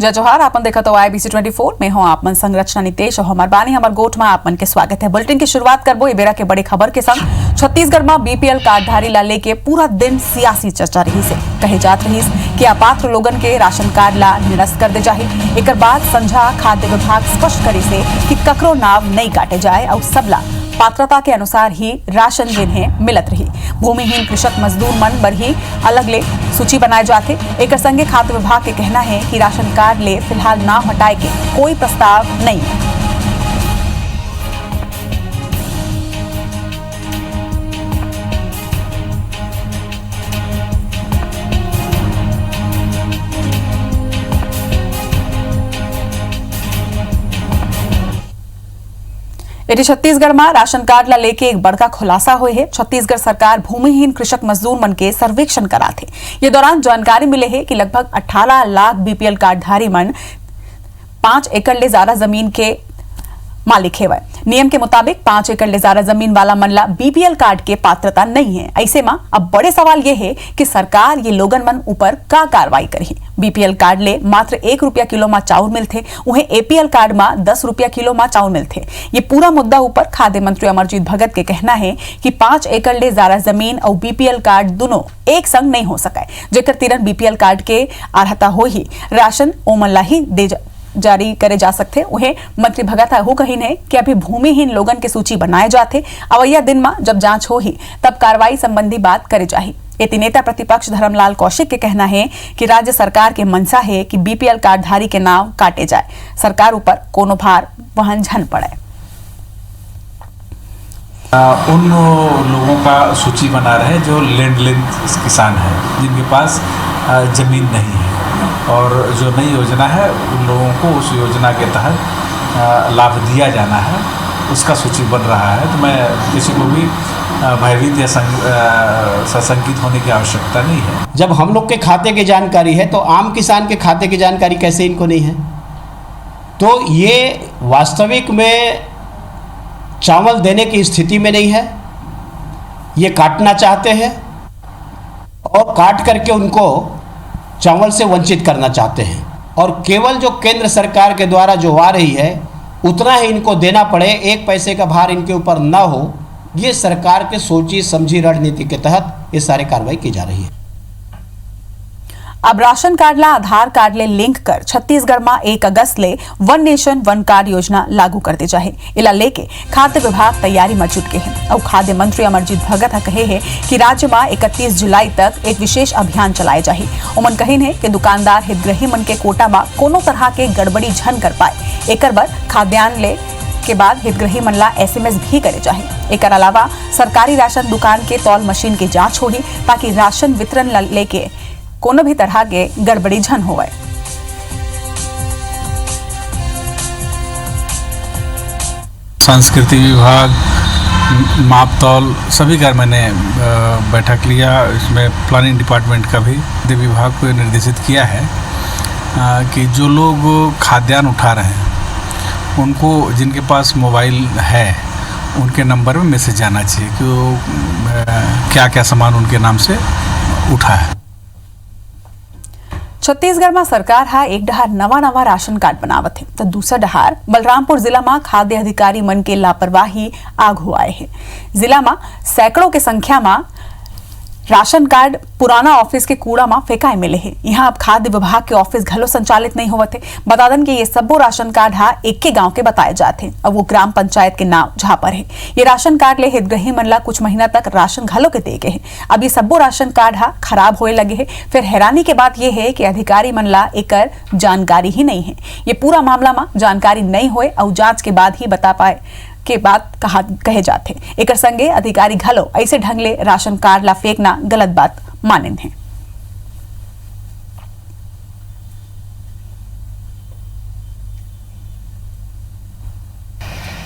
जय जोहार। आपन देखा तो IBC 24 में हो आपमन संरचना नितेश और हमार बानी हमार गोठ में आपमन के स्वागत है। बुलेटिन की शुरुआत करबो ए बेरा के बड़ी खबर के संग। छत्तीसगढ़ में BPL कार्डधारी ला लेके पूरा दिन सियासी चर्चा रही से कहे जात रही कि अपात्र लोगन के राशन कार्ड ला निरस्त कर दे जाही। एकर बाद संझा खाद्य विभाग स्पष्ट करी से कि ककरो नाव नहीं काटे जाए और सबला पात्रता के अनुसार ही राशन जिन्हें मिलत रही। भूमिहीन कृषक मजदूर मन बर ही अलग ले सूची बनाए जाते। एक संगे खाद्य विभाग के कहना है कि राशन कार्ड ले फिलहाल नाम हटाए के कोई प्रस्ताव नहीं है। छत्तीसगढ़ में राशन कार्ड ला लेके एक बड़का खुलासा हुए है। छत्तीसगढ़ सरकार भूमिहीन कृषक मजदूर मन के सर्वेक्षण करा थे। ये दौरान जानकारी मिले है कि लगभग 18 लाख BPL कार्डधारी मन 5 एकड़ ले ज्यादा जमीन के मालिक है। नियम के मुताबिक 5 एकड़ ले ज्यादा जमीन वाला मन ला BPL कार्ड के पात्रता नहीं है। ऐसे में अब बड़े सवाल ये है कि सरकार ये लोगन मन ऊपर का कार्रवाई करी। BPL कार्ड ले मात्र 1 रुपया किलो में चाउर मिलते, उन्हें APL कार्ड में 10 रुपया किलो में चाउर मिलते। ये पूरा मुद्दा ऊपर खाद्य मंत्री अमरजीत भगत के कहना है कि 5 एकड़ ले ज्यादा जमीन और BPL कार्ड दोनों एक संग नहीं हो सके। जेकर तिरन BPL कार्ड के अर्हता हो ही राशन ओमन ला ही दे जारी करे जा सकते। उन्हें मंत्री भगत हो कहीन है कि अभी भूमिहीन लोगन के सूची बनाए जाते। अवैया दिन में जब जांच हो ही तब कार्रवाई संबंधी बात करे जाही। एति नेता प्रतिपक्ष धर्मलाल कौशिक के कहना है कि राज्य सरकार के मनसा है कि BPL कार्डधारी के नाम काटे जाए, सरकार ऊपर कोनो भार वहन झन पड़े। उन लोगों का सूची बना रहे जो लैंडलेस किसान है, जिनके पास जमीन नहीं है, और जो नई योजना है उन लोगों को उस योजना के तहत लाभ दिया जाना है, उसका सूची बन रहा है। तो मैं किसी को भी भयभीत या सशंकित होने की आवश्यकता नहीं है। जब हम लोग के खाते की जानकारी है तो आम किसान के खाते की जानकारी कैसे इनको नहीं है? तो ये वास्तविक में चावल देने की स्थिति में नहीं है, ये काटना चाहते हैं और काट करके उनको चावल से वंचित करना चाहते हैं, और केवल जो केंद्र सरकार के द्वारा जो आ रही है उतना ही इनको देना पड़े, 1 पैसे का भार इनके ऊपर ना हो। ये सरकार के सोची समझी रणनीति के तहत ये सारी कार्रवाई की जा रही है। अब राशन कार्ड ला आधार कार्ड ले लिंक कर छत्तीसगढ़ में 1 अगस्त ले वन नेशन वन कार्ड योजना लागू कर दे जाए। इला लेके खाद्य विभाग तैयारी में जुट गए हैं और खाद्य मंत्री अमरजीत भगत कहे है कि राज्य में 31 जुलाई तक एक विशेष अभियान चलाए जाए। उमन कहीन है कि दुकानदार हितग्राही मन के कोटा में कोनो तरह के गड़बड़ी झन कर पाए। एकर बर खाद्यान्न ले के बाद हितग्राही मन ला SMS भी करे जाए। एकर अलावा सरकारी राशन दुकान के तौल मशीन की जांच होही ताकि राशन वितरण लेके कोनो भी तरह के गड़बड़ी झन होवे। संस्कृति विभाग, माप तौल सभी का मैंने बैठक लिया। इसमें प्लानिंग डिपार्टमेंट का भी विभाग को निर्देशित किया है कि जो लोग खाद्यान्न उठा रहे हैं उनको, जिनके पास मोबाइल है, उनके नंबर में मैसेज जाना चाहिए कि क्या क्या सामान उनके नाम से उठा है। छत्तीसगढ़ में सरकार हा एक डहार नवा राशन कार्ड बनावत है तो दूसरा डहार बलरामपुर जिला में खाद्य अधिकारी मन के लापरवाही आग हो आए है। जिला में सैकड़ों के संख्या में राशन कार्ड पुराना ऑफिस के कूड़ा में फेंकाए मिले हैं। यहाँ अब खाद्य विभाग के ऑफिस घलो संचालित नहीं होते। बता दें कि ये सबो राशन कार्ड हा एक के गांव के बताए जाते हैं और वो ग्राम पंचायत के नाम जहाँ पर है। ये राशन कार्ड ले हितग्राही मन ला कुछ महीना तक राशन घलो के दे गए हैं। अब ये सबो राशन कार्ड हा खराब होए लगे है। फिर हैरानी के बात यह है कि अधिकारी मन ला एकर जानकारी ही नहीं है। ये पूरा मामला में जानकारी नहीं होए और जांच के बाद ही बता पाए के बात कहे जाते। एक संगे अधिकारी घलो ऐसे ढंग ले राशन कार्ड ला फेंकना गलत बात मानन है।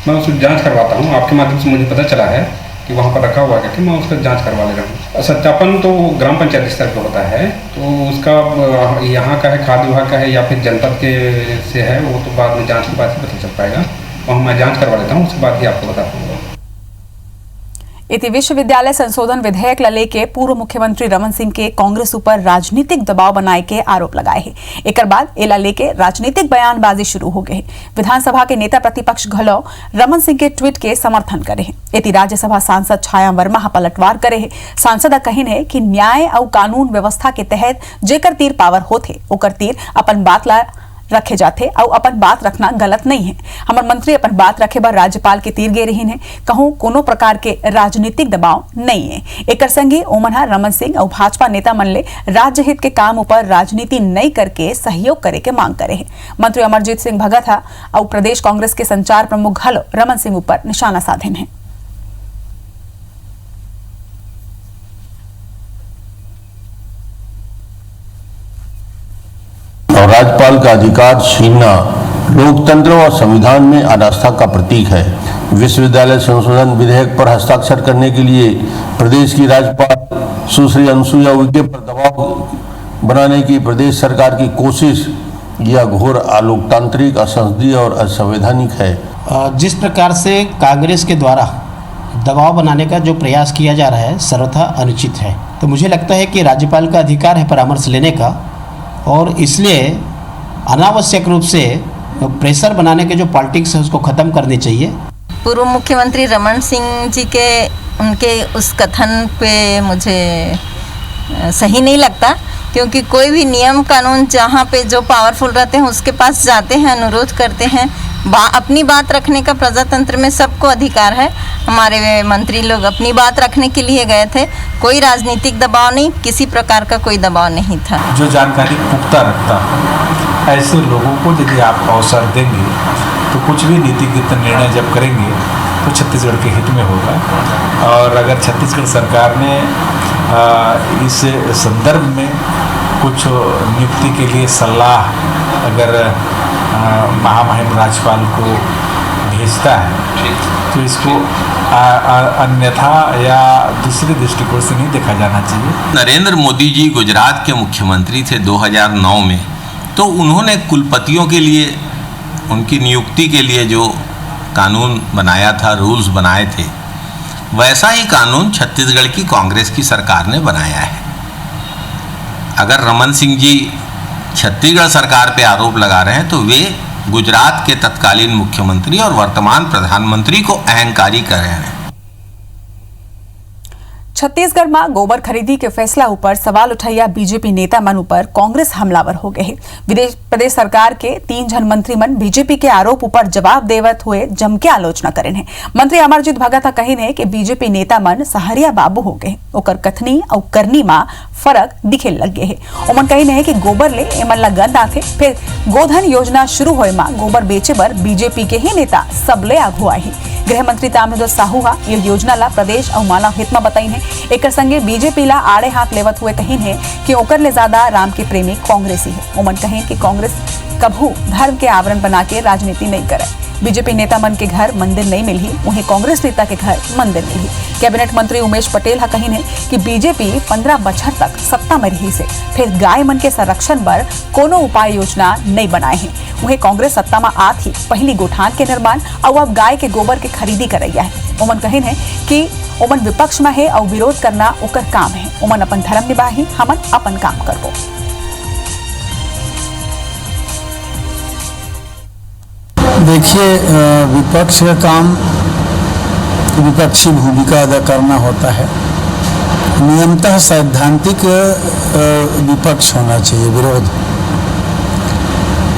मैं उसकी जांच करवाता हूँ। आपके माध्यम से मुझे पता चला है कि वहाँ पर रखा हुआ है कि मैं उसका जांच करवा ले रहा हूँ। सत्यापन तो ग्राम पंचायत स्तर पर होता है, तो उसका यहाँ का है, खाद्य विभाग का है या फिर जनपद के से है, वो तो बाद में जांच के बाद ही पता चल पाएगा। वहाँ मैं जांच करवा लेता हूँ, उसके बाद ही आपको बता पाऊंगा। इति विश्वविद्यालय संशोधन विधेयक ला लेके पूर्व मुख्यमंत्री रमन सिंह के कांग्रेस ऊपर राजनीतिक दबाव बनाए के आरोप लगाए हैं। एक बाद एला लेके राजनीतिक बयानबाजी शुरू हो गए। विधानसभा के नेता प्रतिपक्ष घलो रमन सिंह के ट्वीट के समर्थन करे हैं। इति राज्यसभा सांसद छाया वर्मा पलटवार करे है। सांसद कहिन है कि न्याय और कानून व्यवस्था के तहत जेकर तीर पावर होते ओकर तीर अपन बात ला रखे जाते और अपन बात रखना गलत नहीं है। हमारे मंत्री अपन बात रखे बार राज्यपाल के तीर गे रही है। कहूं कोनो प्रकार के राजनीतिक दबाव नहीं है। एकर संगे ओमन रमन सिंह और भाजपा नेता मन ले राज्य हित के काम ऊपर राजनीति नहीं करके सहयोग करे के मांग करे है। मंत्री अमरजीत सिंह भगत और प्रदेश कांग्रेस के संचार प्रमुख घलो रमन सिंह ऊपर निशाना साधन है। और राज्यपाल का अधिकार छीनना लोकतंत्र और संविधान में अनास्था का प्रतीक है। विश्वविद्यालय संशोधन विधेयक पर हस्ताक्षर करने के लिए प्रदेश की राज्यपाल सुश्री अनुसुईया उइके पर दबाव बनाने की प्रदेश सरकार की कोशिश यह घोर अलोकतांत्रिक, असंसदीय और असंवैधानिक है। जिस प्रकार से कांग्रेस के द्वारा दबाव बनाने का जो प्रयास किया जा रहा है सर्वथा अनुचित है। तो मुझे लगता है कि राज्यपाल का अधिकार है परामर्श लेने का, और इसलिए अनावश्यक रूप से प्रेशर बनाने के जो पॉलिटिक्स है उसको ख़त्म करनी चाहिए। पूर्व मुख्यमंत्री रमन सिंह जी के उनके उस कथन पे मुझे सही नहीं लगता, क्योंकि कोई भी नियम कानून जहाँ पे जो पावरफुल रहते हैं उसके पास जाते हैं, अनुरोध करते हैं। अपनी बात रखने का प्रजातंत्र में सबको अधिकार है। हमारे मंत्री लोग अपनी बात रखने के लिए गए थे, कोई राजनीतिक दबाव नहीं, किसी प्रकार का कोई दबाव नहीं था। जो जानकारी पुख्ता रखता है ऐसे लोगों को यदि आप अवसर देंगे तो कुछ भी नीतिगत निर्णय जब करेंगे तो छत्तीसगढ़ के हित में होगा। और अगर छत्तीसगढ़ सरकार ने इस संदर्भ में कुछ नियुक्ति के लिए सलाह अगर महामहिम राज्यपाल को भेजता है तो इसको अन्यथा या दूसरे दृष्टिकोण से नहीं देखा जाना चाहिए। नरेंद्र मोदी जी गुजरात के मुख्यमंत्री थे 2009 में, तो उन्होंने कुलपतियों के लिए उनकी नियुक्ति के लिए जो कानून बनाया था, रूल्स बनाए थे, वैसा ही कानून छत्तीसगढ़ की कांग्रेस की सरकार ने बनाया है। अगर रमन सिंह जी छत्तीसगढ़ सरकार पे आरोप लगा रहे हैं तो वे गुजरात के तत्कालीन मुख्यमंत्री और वर्तमान प्रधानमंत्री को अहंकारी कर रहे हैं। छत्तीसगढ़ में गोबर खरीदी के फैसला ऊपर सवाल उठाया बीजेपी नेता मन ऊपर कांग्रेस हमलावर हो गए। प्रदेश सरकार के 3 जन मंत्री मन बीजेपी के आरोप ऊपर जवाब देवत हुए जम के आलोचना करे हैं। मंत्री अमरजीत भगत कही ने कि बीजेपी नेता मन सहरिया बाबू हो गए, ओकर कथनी और करनी में फर्क दिखे लग गए है। ओमन कही ने कि गोबर ले एमन ला गंद आथे, फिर गोधन योजना शुरू होए में गोबर बेचे बर बीजेपी के ही नेता सबले आगू आए। गृह मंत्री ताम्रध्वज साहू ये योजना ला प्रदेश और मानव हित में बताई है। एक संगे बीजेपी ला आड़े हाथ लेवत हुए कही है कि ओकर ले ज्यादा राम के प्रेमी कांग्रेसी है। ओमन कहे कि कांग्रेस कभू धर्म के आवरण बना के राजनीति नहीं करे। बीजेपी नेता मन के घर मंदिर नहीं मिली, उन्हें कांग्रेस नेता के घर मंदिर मिली। कैबिनेट मंत्री उमेश पटेल हा कही ने कि बीजेपी 15 बछर तक सत्ता में रही से फिर गाय मन के संरक्षण पर कोनो उपाय योजना नहीं बनाए हैं। उन्हें कांग्रेस सत्ता में आत ही पहली गोठान के निर्माण और अब गाय के गोबर के खरीदी करैया है। ओमन कहिन है कि ओमन विपक्ष में है और विरोध करना ओकर काम है। ओमन अपन धर्म निभाही, हमन अपन काम करबो। देखिए, विपक्ष का काम विपक्षी भूमिका अदा करना होता है। नियमतः सैद्धांतिक विपक्ष होना चाहिए, विरोध,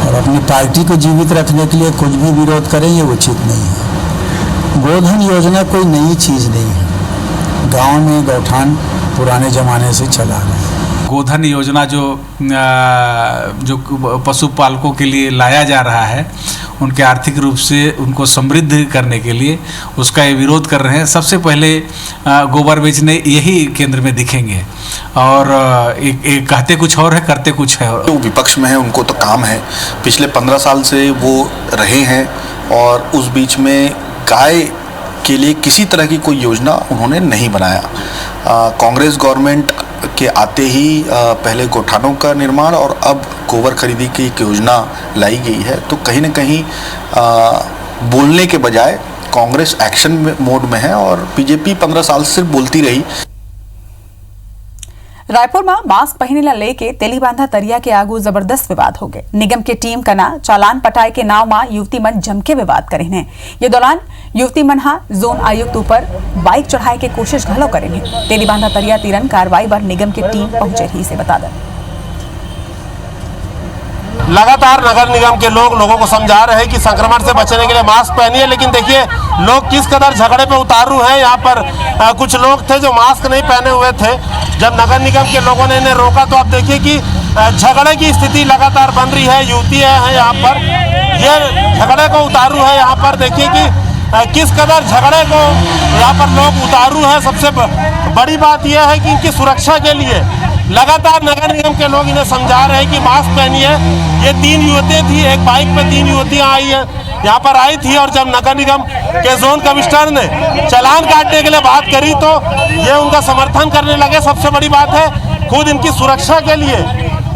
और अपनी पार्टी को जीवित रखने के लिए कुछ भी विरोध करें ये उचित नहीं है। गोधन योजना कोई नई चीज़ नहीं है, गांव में गौठान पुराने ज़माने से चला रहे हैं। गोधन योजना जो पशुपालकों के लिए लाया जा रहा है, उनके आर्थिक रूप से उनको समृद्ध करने के लिए उसका ये विरोध कर रहे हैं। सबसे पहले गोबर बेचने यही केंद्र में दिखेंगे, और एक कहते कुछ और है, करते कुछ है। जो विपक्ष में है उनको तो काम है, पिछले 15 साल से वो रहे हैं, और उस बीच में गाय के लिए किसी तरह की कोई योजना उन्होंने नहीं बनाया। कांग्रेस गवर्नमेंट के आते ही पहले गोठानों का निर्माण और अब गोबर खरीदी की एक योजना लाई गई है। तो कहीं ना कहीं बोलने के बजाय कांग्रेस एक्शन मोड में है और बीजेपी 15 साल से सिर्फ बोलती रही। रायपुर में मास्क पहनेला लेके तेलीबांधा तरिया के आगू जबरदस्त विवाद हो गए। निगम के टीम कना चालान पटाए के नाव में युवती मन जम के विवाद करे ने। ये दौरान युवती मन हा जोन आयुक्त ऊपर बाइक चढ़ाए के कोशिश घलो करे ने। तेलीबांधा तरिया तीरन कार्रवाई पर निगम की टीम पहुंचे रही से बता दें। लगातार नगर निगम के लोगों को समझा रहे हैं कि संक्रमण से बचने के लिए मास्क पहनिए, लेकिन देखिए लोग किस कदर झगड़े पे उतारू हैं। यहाँ पर कुछ लोग थे जो मास्क नहीं पहने हुए थे। जब नगर निगम के लोगों ने इन्हें रोका तो आप देखिए कि झगड़े की स्थिति लगातार बन रही है। युवतियाँ हैं यहाँ पर, ये झगड़े को उतारू है। यहाँ पर देखिए कि किस कदर झगड़े को यहाँ पर लोग उतारू हैं। सबसे बड़ी बात यह है कि इनकी सुरक्षा के लिए लगातार नगर निगम के लोग इन्हें समझा रहे हैं कि मास्क पहनिए। ये 3 युवतियाँ थी, एक बाइक पे 3 युवतियाँ आई हैं, यहाँ पर आई थी। और जब नगर निगम के जोन कमिश्नर ने चालान काटने के लिए बात करी तो ये उनका समर्थन करने लगे। सबसे बड़ी बात है खुद इनकी सुरक्षा के लिए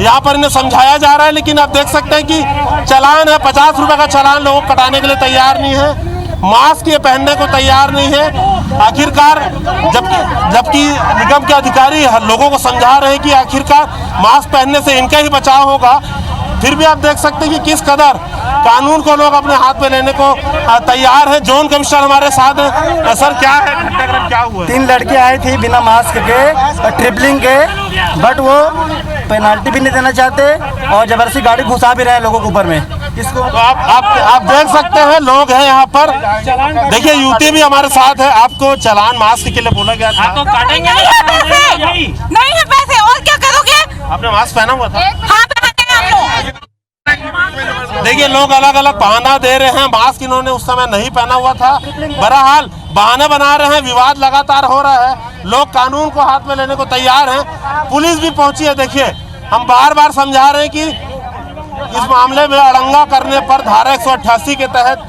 यहाँ पर इन्हें समझाया जा रहा है। लेकिन आप देख सकते हैं कि चालान है, 50 रुपए का चालान लोग कटाने के लिए तैयार नहीं है, मास्क ये पहनने को तैयार नहीं है। आखिरकार जबकि निगम के अधिकारी लोगों को समझा रहे हैं कि आखिरकार मास्क पहनने से इनका ही बचाव होगा, फिर भी आप देख सकते हैं कि किस कदर कानून को लोग अपने हाथ में लेने को तैयार है। जोन कमिश्नर हमारे साथ है। सर क्या है घटनाक्रम, क्या हुआ? 3 लड़के आई थी बिना मास्क के, ट्रिपलिंग के, बट वो पेनाल्टी भी नहीं देना चाहते और जबरदस्ती गाड़ी घुसा भी रहे हैं लोगों के ऊपर में। इसको तो आप देख सकते हैं लोग हैं यहाँ पर। देखिए युवती भी हमारे साथ है। आपको चालान मास्क के लिए बोला गया था, तो काटेंगे नहीं है पैसे और क्या करोगे? आपने मास्क पहना हुआ था? हाँ पहने हम लोग। देखिए लोग अलग अलग बहाना दे रहे हैं। मास्क इन्होंने उस समय नहीं पहना हुआ था। बहरहाल बहाने बना रहे हैं, विवाद लगातार हो रहा है। लोग कानून को हाथ में लेने को तैयार हैं। पुलिस भी पहुंची है। देखिए हम बार बार समझा रहे हैं कि इस मामले में अड़ंगा करने पर धारा 188 के तहत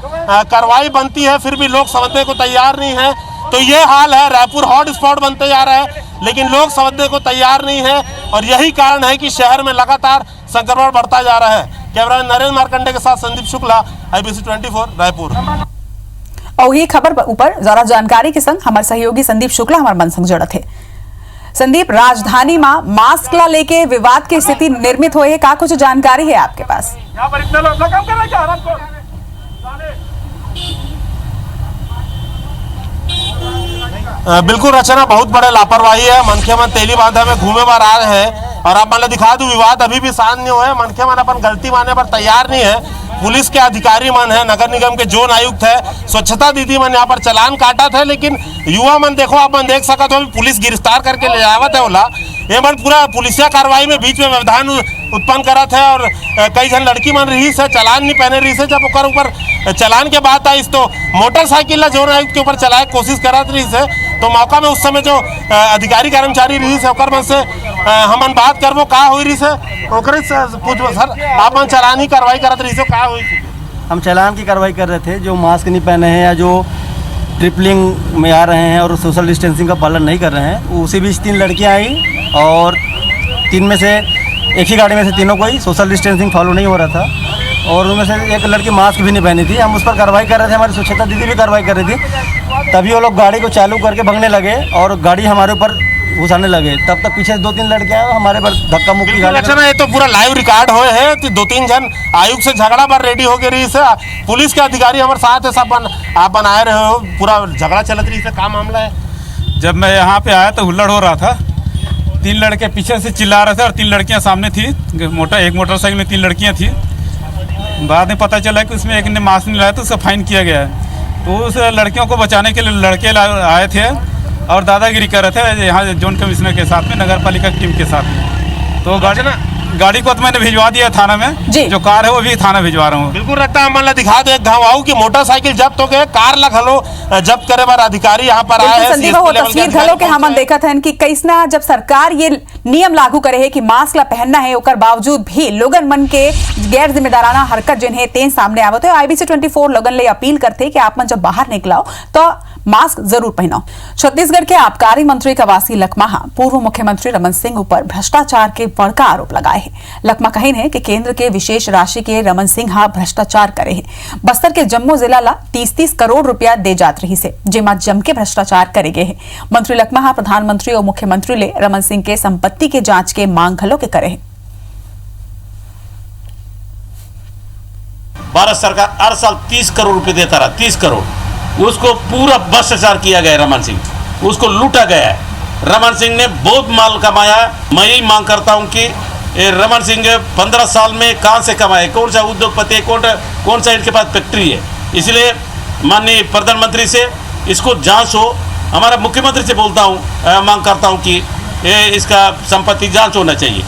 कार्रवाई बनती है, फिर भी लोग समझने को तैयार नहीं है। तो ये हाल है, रायपुर हॉट स्पॉट बनते जा रहा है, लेकिन लोग समझने को तैयार नहीं है। और यही कारण है कि शहर में लगातार संक्रमण बढ़ता जा रहा है। कैमरा नरेंद्र मार्कंडे के साथ संदीप शुक्ला, IBC 24 रायपुर। और ये खबर ऊपर जरा जानकारी के संग हमारे सहयोगी संदीप शुक्ला हमारे मन संग जुड़त है। संदीप, राजधानी में मास्क ला लेके विवाद की स्थिति निर्मित हुई है, का कुछ जानकारी है आपके पास? यहाँ पर इतने लोग काम कर रहे हैं। बिल्कुल रचना, बहुत बड़े लापरवाही है। मनखे मन तेलीबांधा में घूमे बार आ रहे हैं और आप मतलब दिखा दूं विवाद अभी भी शांत नहीं हुए। मनखे मन अपन गलती मानने पर तैयार नहीं है। पुलिस के अधिकारी मन है, नगर निगम के जोन आयुक्त है, स्वच्छता दीदी मन यहाँ पर चालान काटा था, लेकिन युवा मन देखो आप मन देख सकते हो पुलिस गिरफ्तार करके ले जावत है। ओला ये मन पूरा पुलिसिया कार्रवाई में बीच में व्यवधान उत्पन्न करा था और कई जन लड़की मन रही से चालान नहीं पहने रही से। जब ओकर ऊपर चालान के बात आई तो मोटरसाइकिल जोन आयुक्त के ऊपर चलाए कोशिश करत रही से। तो मौका में उस समय जो अधिकारी कर्मचारी रही से ओकर मन से हमन बात करबो का हुई रही से, ओकरे से पूछबो सर आप मन चालान ही कार्रवाई करत रही से, का हुई? हम चालान की कार्रवाई कर रहे थे। जो मास्क नहीं पहने हैं या जो ट्रिपलिंग में आ रहे हैं और सोशल डिस्टेंसिंग का पालन नहीं कर रहे हैं, उसी बीच 3 लड़कियां आई और 3 में से एक ही गाड़ी में से तीनों को ही सोशल डिस्टेंसिंग फॉलो नहीं हो रहा था और उनमें से एक लड़की मास्क भी नहीं पहनी थी। हम उस पर कार्रवाई कर रहे थे, हमारी स्वच्छता दीदी भी कार्रवाई कर रही थी। तभी वो लोग गाड़ी को चालू करके भगने लगे और गाड़ी हमारे ऊपर घुसाने लगे। तब तक पीछे 2-3 लड़के आए हमारे पर धक्का मुक्की गाड़ी। अच्छा, ये तो पूरा लाइव रिकॉर्ड हुए हैं कि 2-3 जन आयुक्त से झगड़ा पर रेडी हो गए रही से। पुलिस के अधिकारी हमारे साथ है, सब आप बनाए रहे हो, पूरा झगड़ा चलत रही से, का मामला है? जब मैं यहाँ पे आया तो हुल्लड़ हो रहा था। 3 लड़के पीछे से चिल्ला रहे थे और 3 लड़कियाँ सामने थी। एक मोटरसाइकिल में 3 लड़कियाँ थी। बाद में पता चला कि उसमें एक ने मास्क नहीं लाया तो उसका फाइन किया गया है। तो उस लड़कियों को बचाने के लिए लड़के आए थे और दादागिरी कर रहे थे यहाँ जोन कमिश्नर के साथ में, नगर पालिका की टीम के साथ में। तो गाड़ी को तो मैंने भिजवा दिया थाना में, जो कार है वो भी थाना भिजवा रहा हूँ। बिल्कुल रखता है, मन दिखा दे घाव की मोटरसाइकिल जब्त हो गए, कार लगलो जब्त करे बार अधिकारी यहाँ पर आए हैं। संदीप, वो तस्वीर घलो के हमन देखा था कि कैसना जब सरकार ये नियम लागू करे है कि मास्क ला पहनना है, ओकर बावजूद भी लोगन मन के गैर जिम्मेदाराना हरकत जिन्हें तेज सामने आवत है। IBC 24 लोगन ले अपील करते कि आप मन जब बाहर निकलाओ तो मास्क जरूर पहनो। छत्तीसगढ़ के आबकारी मंत्री कवासी लखमाहा पूर्व मुख्यमंत्री रमन सिंह ऊपर भ्रष्टाचार के बड़का आरोप लगाए हैं। लखमा कहिन है कि केंद्र के विशेष राशि के रमन सिंह भ्रष्टाचार करे हैं। बस्तर के जम्मू जिला ला 30-30 करोड़ रुपया दे जात रही से, जेमा जम के भ्रष्टाचार करे गए हैं। मंत्री लखमाहा प्रधानमंत्री और मुख्यमंत्री ले रमन सिंह के संपत्ति के जांच के मांग घलो के करे हैं। भारत सरकार हर साल 30 करोड़ रुपए देता रहा, 30 करोड़, उसको पूरा भ्रष्टाचार किया गया। रमन सिंह, उसको लूटा गया है। रमन सिंह ने बहुत माल कमाया। मैं यही मांग करता हूं कि रमन सिंह 15 साल में कहां से कमाए, कौन सा उद्योगपति, कौन सा इनके पास फैक्ट्री है। इसलिए माननीय प्रधानमंत्री से इसको जांच हो। हमारा मुख्यमंत्री से बोलता हूं, मांग करता हूं कि इसका संपत्ति जांच होना चाहिए।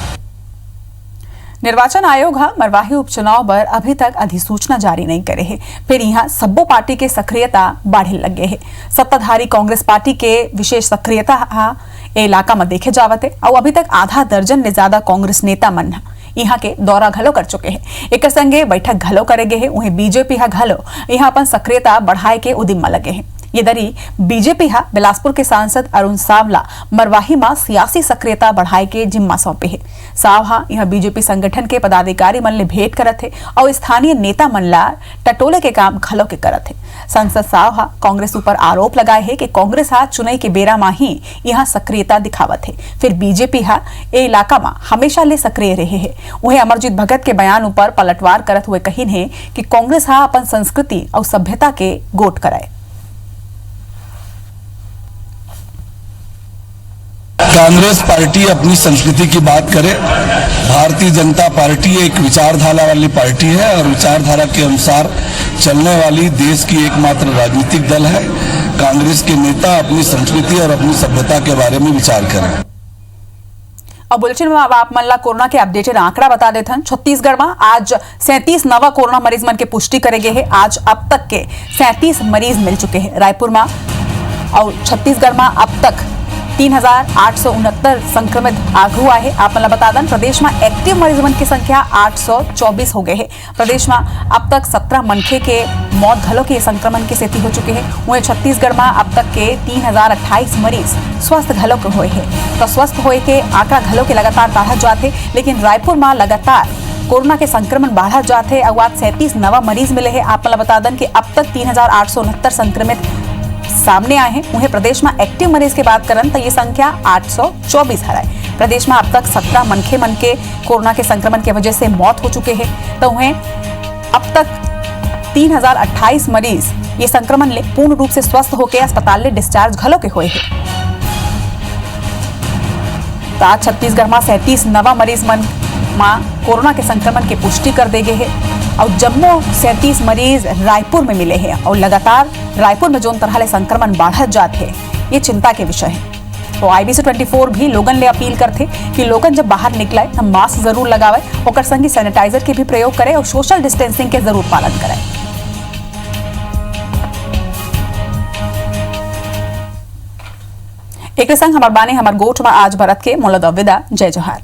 निर्वाचन आयोग मरवाही उपचुनाव पर अभी तक अधिसूचना जारी नहीं करे है। फिर यहाँ सब्बो पार्टी के सक्रियता बढ़े लगे है। सत्ताधारी कांग्रेस पार्टी के विशेष सक्रियता इलाका में देखे जावत है और अभी तक आधा दर्जन ने ज्यादा कांग्रेस नेता मन यहाँ के दौरा घलो कर चुके हैं। एक संगे बैठक घलो करे गए है। उन्हें बीजेपी घलो यहाँ अपन सक्रियता बढ़ाए के उद्यम में लगे हैं। ये दरी बीजेपी बिलासपुर के सांसद अरुण सावला मरवाही में सियासी सक्रियता बढ़ाए के जिम्मा सौंपे है। सावहा यह बीजेपी संगठन के पदाधिकारी मन ले भेंट करत है और स्थानीय नेता मन ला टटोले के काम घलो के करत है। सांसद सावहा कांग्रेस ऊपर आरोप लगाए है कि कांग्रेस चुनाई के बेरा में ही यहाँ सक्रियता दिखावत है। फिर बीजेपी ए इलाका में हमेशा ले सक्रिय रहे है। उन्हें अमरजीत भगत के बयान ऊपर पलटवार करत हुए कहिन है कि कांग्रेस अपन संस्कृति और सभ्यता के गोट कराए। कांग्रेस पार्टी अपनी संस्कृति की बात करे। भारतीय जनता पार्टी एक विचारधारा वाली पार्टी है और विचारधारा के अनुसार चलने वाली देश की एकमात्र राजनीतिक दल है। कांग्रेस के नेता अपनी संस्कृति और अपनी सभ्यता के बारे में विचार करें। अब बुलेटिन में आप मन ला कोरोना के अपडेटेड आंकड़ा बता देते हैं। छत्तीसगढ़ में आज 37 नवा कोरोना मरीज मन के पुष्टि करे गए हैं। आज अब तक के 37 मरीज मिल चुके हैं। रायपुर में और छत्तीसगढ़ में अब तक 3,869 संक्रमित आग हुआ है। आप मतलब बता दें प्रदेश में एक्टिव मरीजों की संख्या 824 हो गए है। प्रदेश में अब तक 17 मनखे के मौत घलों के संक्रमण की स्थिति हो चुके हैं। वहीं छत्तीसगढ़ में अब तक के 3,028 मरीज स्वस्थ घलों के हुए हैं। तो स्वस्थ हुए के आंकड़ा घलों के लगातार बढ़ा जाते, लेकिन रायपुर में लगातार कोरोना के संक्रमण बढ़ा जाते। अब आज 37 नवा मरीज मिले हैं। आप मतलब बता दें कि अब तक 3,869 संक्रमित सामने आए हैं। उन्हें प्रदेश में एक्टिव मरीज की बात करें तो ये संख्या 824 है। प्रदेश में अब तक 17 मनखे मन के कोरोना के संक्रमण की वजह से मौत हो चुके हैं। तो उन्हें अब तक 3,028 मरीज ये संक्रमण ले पूर्ण रूप से स्वस्थ होकर अस्पताल ले डिस्चार्ज घलों के हुए हैं। तो आज छत्तीसगढ़ में 37 नवा मरीज मन में कोरोना के संक्रमण की पुष्टि कर दी गई है और जम्मू 37 मरीज रायपुर में मिले हैं और लगातार रायपुर में जोन तरह ले संक्रमण बढ़त जाते है, ये चिंता के विषय है। तो IBC 24 भी लोगन ले अपील करते कि लोगन जब बाहर निकलाए तो मास्क जरूर लगावे, ओकर संगी सैनिटाइजर के भी प्रयोग करें और सोशल डिस्टेंसिंग के जरूर पालन करें। एक संग हमार बाने हमार गोठ में आज भरत के मोलद विदा। जय जोहार।